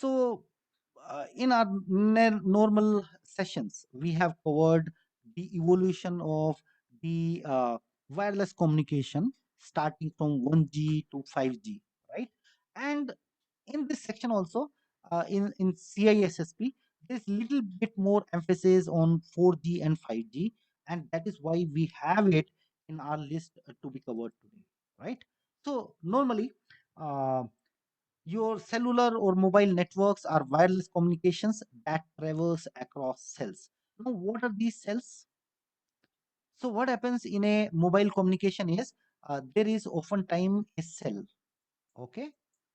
So, in our normal sessions, we have covered the evolution of the wireless communication starting from 1G to 5G, right? And in this section also, in CISSP, there's little bit more emphasis on 4G and 5G, and that is why we have it in our list to be covered today, right? So normally, uh, your cellular or mobile networks are wireless communications that traverse across cells. Now, what are these cells? So, what happens in a mobile communication is there is oftentimes a cell, okay,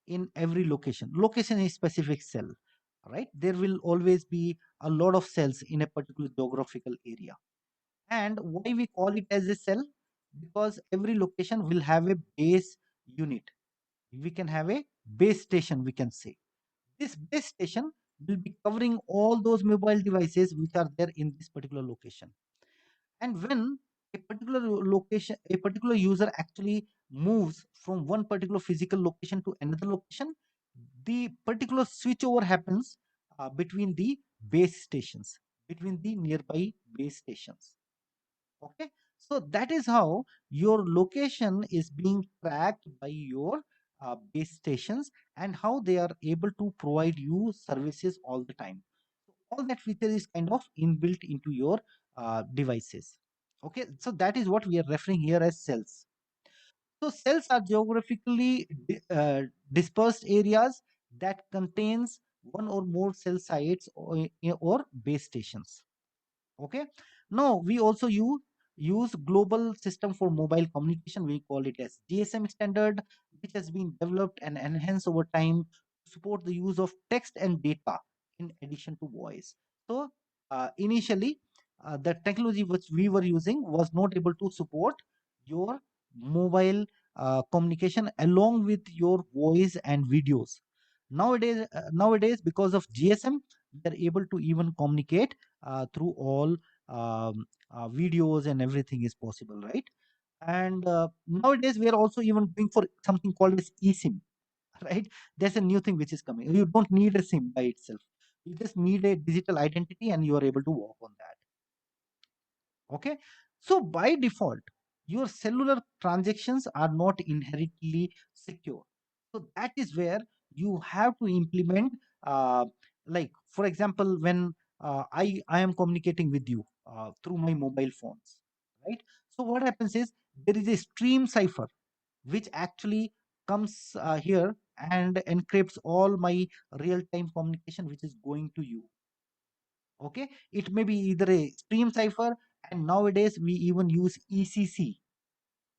in every location. Location is specific cell, right? There will always be a lot of cells in a particular geographical area. And why we call it as a cell? Because every location will have a base unit. We can have a base station, we can say. This base station will be covering all those mobile devices which are there in this particular location. And when a particular location, a particular user actually moves from one particular physical location to another location, the particular switchover happens between the base stations, between the nearby base stations. Okay, so that is how your location is being tracked by your base stations, and how they are able to provide you services all the time. So all that feature is kind of inbuilt into your devices. Okay, so that is what we are referring here as cells. So cells are geographically dispersed areas that contains one or more cell sites or base stations. Okay, now we also use global system for mobile communication. We call it as GSM standard, which has been developed and enhanced over time to support the use of text and data in addition to voice. So initially, the technology which we were using was not able to support your mobile communication along with your voice and videos. Nowadays, because of GSM, we are able to even communicate through all videos, and everything is possible, right? And nowadays we are also even going for something called as eSIM, right? There's a new thing which is coming. You don't need a SIM by itself. You just need a digital identity, and you are able to work on that. Okay, so by default, your cellular transactions are not inherently secure. So that is where you have to implement, like for example, when I am communicating with you through my mobile phones, right? So what happens is there is a stream cipher which actually comes here and encrypts all my real time communication which is going to you. Okay, it may be either a stream cipher, and nowadays we even use ECC,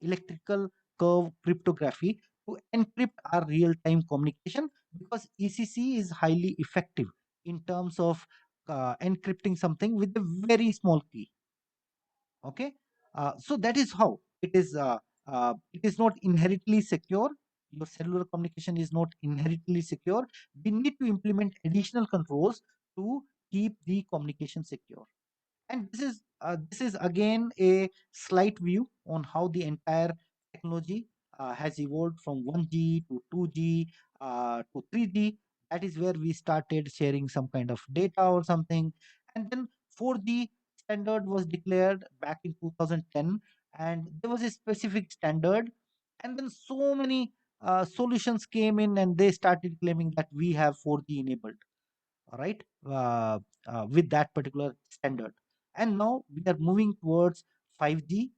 electrical curve cryptography, to encrypt our real time communication, because ECC is highly effective in terms of encrypting something with a very small key. Okay, so that is how it is not inherently secure. Your cellular communication is not inherently secure. We need to implement additional controls to keep the communication secure. And this is again a slight view on how the entire technology has evolved from 1G to 2G to 3G. That is where we started sharing some kind of data or something, and then 4G standard was declared back in 2010, and there was a specific standard, and then so many solutions came in, and they started claiming that we have 4G enabled, right? With that particular standard. And now we are moving towards 5G.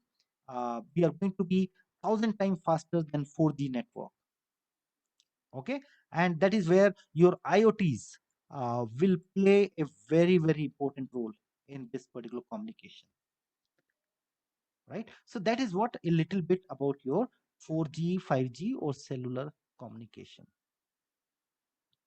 We are going to be 1,000 times faster than 4G network. Okay, and that is where your IoTs will play a very very important role in this particular communication, right? So that is what a little bit about your 4G, 5G, or cellular communication.